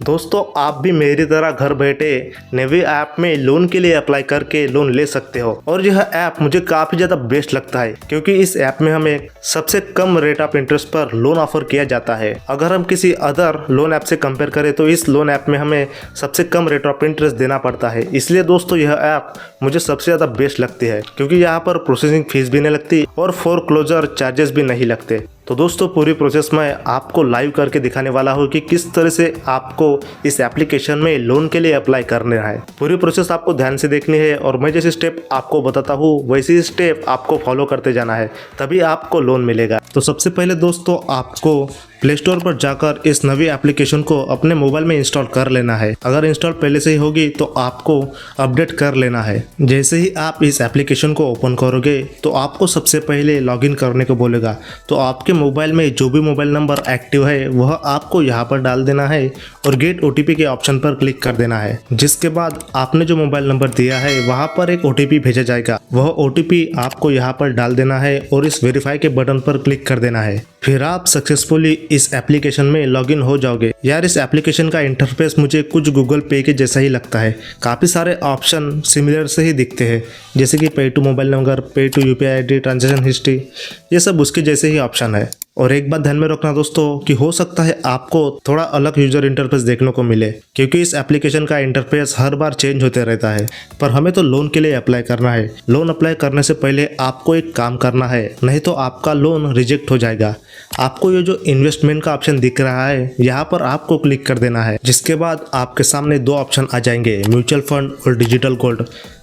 दोस्तों आप भी मेरी तरह घर बैठे नेवी ऐप में लोन के लिए अप्लाई करके लोन ले सकते हो। और यह ऐप मुझे काफ़ी ज़्यादा बेस्ट लगता है क्योंकि इस ऐप में हमें सबसे कम रेट ऑफ इंटरेस्ट पर लोन ऑफर किया जाता है। अगर हम किसी अदर लोन ऐप से कंपेयर करें तो इस लोन ऐप में हमें सबसे कम रेट ऑफ इंटरेस्ट देना पड़ता है। इसलिए दोस्तों यह ऐप मुझे सबसे ज़्यादा बेस्ट लगती है क्योंकि यहाँ पर प्रोसेसिंग फीस भी नहीं लगती और फोरक्लोजर चार्जेस भी नहीं लगते। तो दोस्तों पूरी प्रोसेस में आपको लाइव करके दिखाने वाला हूँ कि किस तरह से आपको इस एप्लीकेशन में लोन के लिए अप्लाई करना है। पूरी प्रोसेस आपको ध्यान से देखनी है और मैं जैसे स्टेप आपको बताता हूँ वैसे ही स्टेप आपको फॉलो करते जाना है, तभी आपको लोन मिलेगा। तो सबसे पहले दोस्तों आपको प्ले स्टोर पर जाकर इस नवी एप्लीकेशन को अपने मोबाइल में इंस्टॉल कर लेना है। अगर इंस्टॉल पहले से ही होगी तो आपको अपडेट कर लेना है। जैसे ही आप इस एप्लीकेशन को ओपन करोगे तो आपको सबसे पहले लॉगिन करने को बोलेगा। तो आपके मोबाइल में जो भी मोबाइल नंबर एक्टिव है वह आपको यहाँ पर डाल देना है और गेट ओटीपी के ऑप्शन पर क्लिक कर देना है। जिसके बाद आपने जो मोबाइल नंबर दिया है वहाँ पर एक ओटीपी भेजा जाएगा। वह ओटीपी आपको यहाँ पर डाल देना है और इस वेरीफाई के बटन पर क्लिक कर देना है। फिर आप सक्सेसफुली इस एप्लीकेशन में लॉगिन हो जाओगे। यार इस एप्लीकेशन का इंटरफेस मुझे कुछ गूगल पे के जैसा ही लगता है। काफ़ी सारे ऑप्शन सिमिलर से ही दिखते हैं, जैसे कि pay to mobile number, pay to UPI ID, transaction history, ये सब उसके जैसे ही ऑप्शन है। और एक बात ध्यान में रखना दोस्तों कि हो सकता है आपको थोड़ा अलग यूजर इंटरफेस देखने को मिले क्योंकि इस एप्लीकेशन का इंटरफेस हर बार चेंज होते रहता है। पर हमें तो लोन के लिए अप्लाई करना है। लोन अप्लाई करने से पहले आपको एक काम करना है, नहीं तो आपका लोन रिजेक्ट हो जाएगा। आपको ये जो इन्वेस्टमेंट का ऑप्शन दिख रहा है यहाँ पर आपको क्लिक कर देना है। जिसके बाद आपके सामने दो ऑप्शन आ जाएंगे, म्यूचुअल फंड और डिजिटल गोल्ड।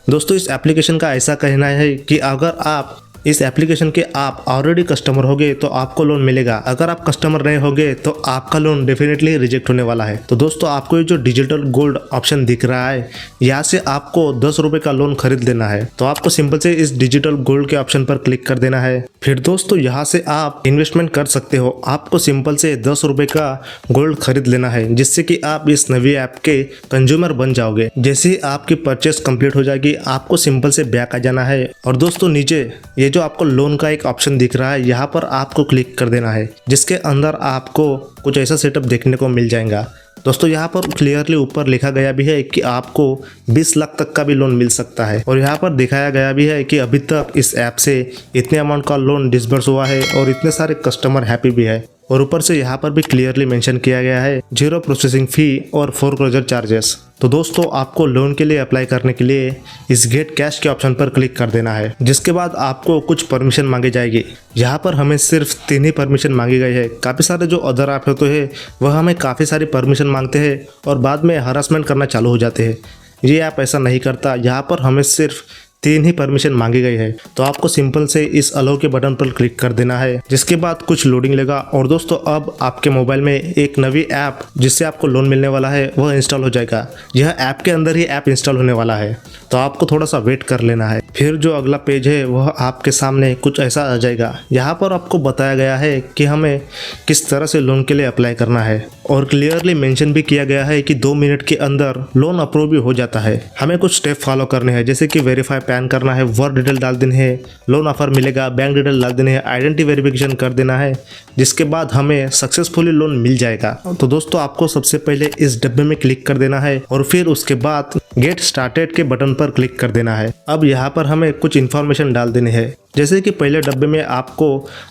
दोस्तों इस एप्लीकेशन का ऐसा कहना है कि अगर आप इस एप्लीकेशन के आप ऑलरेडी कस्टमर होगे तो आपको लोन मिलेगा। अगर आप कस्टमर नहीं होगे तो आपका लोन डेफिनेटली रिजेक्ट होने वाला है। तो दोस्तों आपको ये जो डिजिटल गोल्ड ऑप्शन दिख रहा है यहाँ से आपको 10 रुपए का लोन खरीद लेना है। तो आपको सिंपल से इस डिजिटल गोल्ड के ऑप्शन पर क्लिक कर देना है। फिर दोस्तों यहाँ से आप इन्वेस्टमेंट कर सकते हो। आपको सिंपल से 10 रुपए का गोल्ड खरीद लेना है जिससे कि आप इस नवी ऐप के कंज्यूमर बन जाओगे। जैसे ही आपकी परचेस कंप्लीट हो जाएगी आपको सिंपल से बैक आ जाना है और दोस्तों नीचे ये जो आपको लोन का एक ऑप्शन दिख रहा है यहाँ पर आपको क्लिक कर देना है, जिसके अंदर आपको कुछ ऐसा सेटअप देखने को मिल जाएगा। दोस्तों यहाँ पर क्लियरली ऊपर लिखा गया भी है कि आपको 20 लाख तक का भी लोन मिल सकता है और यहाँ पर दिखाया गया भी है कि अभी तक इस ऐप से इतने अमाउंट का लोन डिसबर्स हुआ है और इतने सारे कस्टमर हैप्पी भी है। और ऊपर से यहाँ पर भी क्लियरली मेंशन किया गया है 0 प्रोसेसिंग फी और फोरक्लोजर चार्जेस। तो दोस्तों आपको लोन के लिए अप्लाई करने के लिए इस गेट कैश के ऑप्शन पर क्लिक कर देना है। जिसके बाद आपको कुछ परमिशन मांगी जाएगी। यहाँ पर हमें सिर्फ 3 ही परमिशन मांगी गई है। काफ़ी सारे जो अदर ऐप होते हैं वह हमें काफ़ी सारी परमिशन मांगते हैं और बाद में हरासमेंट करना चालू हो जाते हैं। ये ऐप ऐसा नहीं करता। यहाँ पर हमें सिर्फ 3 ही परमिशन मांगी गई है। तो आपको सिंपल से इस अलाउ के बटन पर क्लिक कर देना है। जिसके बाद कुछ लोडिंग लेगा और दोस्तों अब आपके मोबाइल में एक नवी ऐप जिससे आपको लोन मिलने वाला है वह इंस्टॉल हो जाएगा। यह ऐप के अंदर ही ऐप इंस्टॉल होने वाला है, तो आपको थोड़ा सा वेट कर लेना है। फिर जो अगला पेज है वह आपके सामने कुछ ऐसा आ जाएगा। यहाँ पर आपको बताया गया है कि हमें किस तरह से लोन के लिए अप्लाई करना है और क्लियरली मेंशन भी किया गया है कि 2 मिनट के अंदर लोन अप्रूव भी हो जाता है। हमें कुछ स्टेप फॉलो करने हैं, जैसे कि वेरीफाई पैन करना है, वर्क डिटेल डाल देनी है, लोन ऑफर मिलेगा, बैंक डिटेल डाल देनी है, आइडेंटिटी वेरिफिकेशन कर देना है। जिसके बाद हमें सक्सेसफुली लोन मिल जाएगा। तो दोस्तों आपको सबसे पहले इस डब्बे में क्लिक कर देना है और फिर उसके बाद गेट स्टार्टेड के बटन पर क्लिक कर देना है। अब यहाँ पर हमें कुछ इन्फॉर्मेशन डाल देनी है, जैसे कि पहले डब्बे में आपको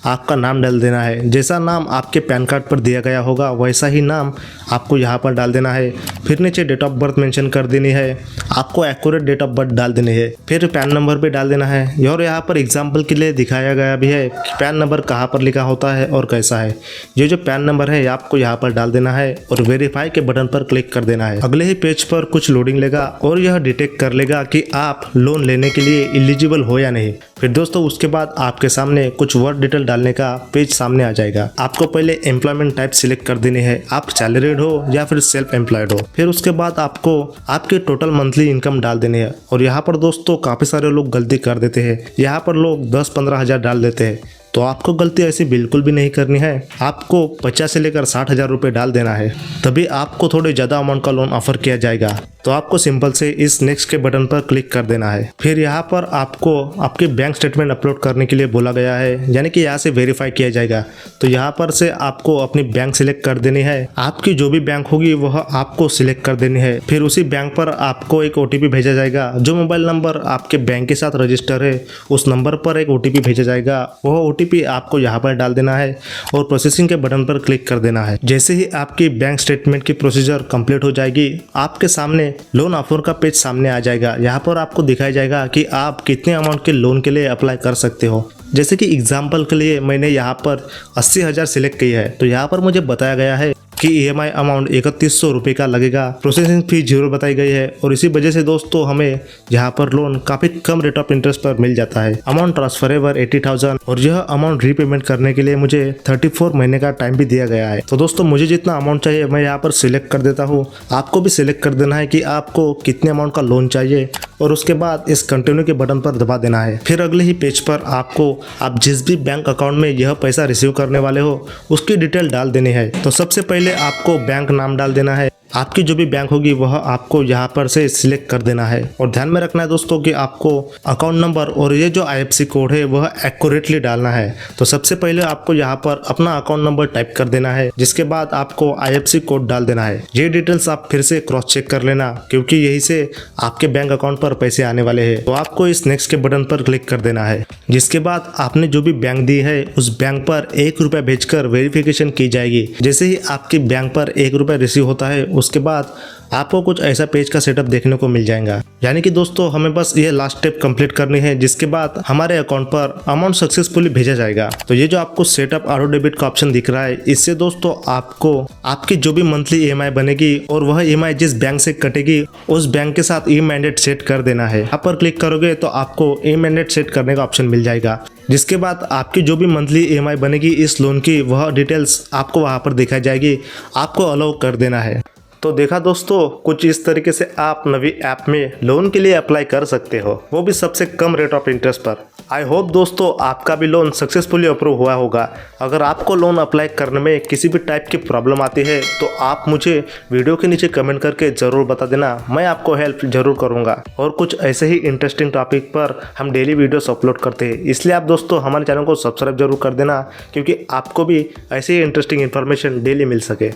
आपका नाम डाल देना है। जैसा नाम आपके पैन कार्ड पर दिया गया होगा वैसा ही नाम आपको यहाँ पर डाल देना है। फिर नीचे डेट ऑफ बर्थ मेंशन कर देनी है। आपको एक्यूरेट डेट ऑफ बर्थ डाल देनी है। फिर पैन नंबर भी डाल देना है। और यहाँ पर एग्जाम्पल के लिए दिखाया गया भी है कि पैन नंबर कहाँ पर लिखा होता है और कैसा है। ये जो पैन नंबर है आपको यहाँ पर डाल देना है और वेरीफाई के बटन पर क्लिक कर देना है। अगले ही पेज पर कुछ लोडिंग लेगा और यह डिटेक्ट कर लेगा कि आप लोन लेने के लिए एलिजिबल हो या नहीं। फिर दोस्तों उसके बाद आपके सामने कुछ वर्क डिटेल डालने का पेज सामने आ जाएगा। आपको पहले एम्प्लॉयमेंट टाइप सिलेक्ट कर देनी है, आप सैलरीड हो या फिर सेल्फ एम्प्लॉयड हो। फिर उसके बाद आपको आपके टोटल मंथली इनकम डाल देनी है। और यहाँ पर दोस्तों काफ़ी सारे लोग गलती कर देते हैं। यहाँ पर लोग 10-15 हज़ार डाल देते हैं, तो आपको गलती ऐसी बिल्कुल भी नहीं करनी है। आपको 50 से लेकर 60 हज़ार रुपये डाल देना है, तभी आपको थोड़े ज़्यादा अमाउंट का लोन ऑफर किया जाएगा। तो आपको सिंपल से इस नेक्स्ट के बटन पर क्लिक कर देना है। फिर यहाँ पर आपको आपके बैंक स्टेटमेंट अपलोड करने के लिए बोला गया है, यानी कि यहाँ से वेरीफाई किया जाएगा। तो यहाँ पर से आपको अपनी बैंक सिलेक्ट कर देनी है। आपकी जो भी बैंक होगी वह आपको सिलेक्ट कर देनी है। फिर उसी बैंक पर आपको एक OTP भेजा जाएगा। जो मोबाइल नंबर आपके बैंक के साथ रजिस्टर है उस नंबर पर एक OTP भेजा जाएगा। वह OTP आपको यहाँ पर डाल देना है और प्रोसेसिंग के बटन पर क्लिक कर देना है। जैसे ही आपकी बैंक स्टेटमेंट की प्रोसीजर कंप्लीट हो जाएगी, आपके सामने लोन ऑफर का पेज सामने आ जाएगा। यहाँ पर आपको दिखाया जाएगा कि आप कितने अमाउंट के लोन के लिए अप्लाई कर सकते हो। जैसे कि एग्जाम्पल के लिए मैंने यहाँ पर 80,000 सिलेक्ट किया है। तो यहाँ पर मुझे बताया गया है कि EMI अमाउंट 3100 रुपये का लगेगा। प्रोसेसिंग फी 0 बताई गई है और इसी वजह से दोस्तों हमें यहाँ पर लोन काफ़ी कम रेट ऑफ इंटरेस्ट पर मिल जाता है। अमाउंट ट्रांसफरेबल 80,000 और यह अमाउंट रीपेमेंट करने के लिए मुझे 34 महीने का टाइम भी दिया गया है। तो दोस्तों मुझे जितना अमाउंट चाहिए मैं यहाँ पर सिलेक्ट कर देता हूँ। आपको भी सिलेक्ट कर देना है कि आपको कितने अमाउंट का लोन चाहिए और उसके बाद इस कंटिन्यू के बटन पर दबा देना है। फिर अगले ही पेज पर आपको आप जिस भी बैंक अकाउंट में यह पैसा रिसीव करने वाले हो उसकी डिटेल डाल देनी है। तो सबसे पहले आपको बैंक नाम डाल देना है। आपकी जो भी बैंक होगी वह आपको यहाँ पर से सिलेक्ट कर देना है और ध्यान में रखना है दोस्तों कि आपको अकाउंट नंबर और ये जो IFSC कोड है वह एक्यूरेटली डालना है। तो सबसे पहले आपको यहाँ पर अपना अकाउंट नंबर टाइप कर देना है, जिसके बाद आपको IFSC कोड डाल देना है। ये डिटेल्स आप फिर से क्रॉस चेक कर लेना क्योंकि यही से आपके बैंक अकाउंट पर पैसे आने वाले हैं। तो आपको इस नेक्स्ट के बटन पर क्लिक कर देना है, जिसके बाद आपने जो भी बैंक दी है उस बैंक पर 1 रुपया भेजकर वेरिफिकेशन की जाएगी। जैसे ही आपकी बैंक पर 1 रुपया रिसीव होता है उसके बाद आपको कुछ ऐसा पेज का सेटअप देखने को मिल जाएगा। यानी कि दोस्तों हमें बस ये लास्ट स्टेप कंप्लीट करनी है, जिसके बाद हमारे अकाउंट पर अमाउंट सक्सेसफुली भेजा जाएगा। तो ये जो आपको सेटअप ऑटो डेबिट का ऑप्शन दिख रहा है, इससे दोस्तों आपको आपकी जो भी मंथली EMI बनेगी और वह EMI जिस बैंक से कटेगी उस बैंक के साथ ई मैंडेट सेट कर देना है। यहाँ पर क्लिक करोगे तो आपको ई मैंडेट सेट करने का ऑप्शन मिल जाएगा, जिसके बाद आपकी जो भी मंथली EMI बनेगी इस लोन की वह डिटेल्स आपको वहाँ पर दिखाई जाएगी। आपको अलाउ कर देना है। तो देखा दोस्तों, कुछ इस तरीके से आप नवी ऐप में लोन के लिए अप्लाई कर सकते हो, वो भी सबसे कम रेट ऑफ इंटरेस्ट पर। आई होप दोस्तों आपका भी लोन सक्सेसफुली अप्रूव हुआ होगा। अगर आपको लोन अप्लाई करने में किसी भी टाइप की प्रॉब्लम आती है तो आप मुझे वीडियो के नीचे कमेंट करके ज़रूर बता देना, मैं आपको हेल्प ज़रूर करूँगा। और कुछ ऐसे ही इंटरेस्टिंग टॉपिक पर हम डेली वीडियोस अपलोड करते हैं, इसलिए आप दोस्तों हमारे चैनल को सब्सक्राइब जरूर कर देना क्योंकि आपको भी ऐसे ही इंटरेस्टिंग इन्फॉर्मेशन डेली मिल सके।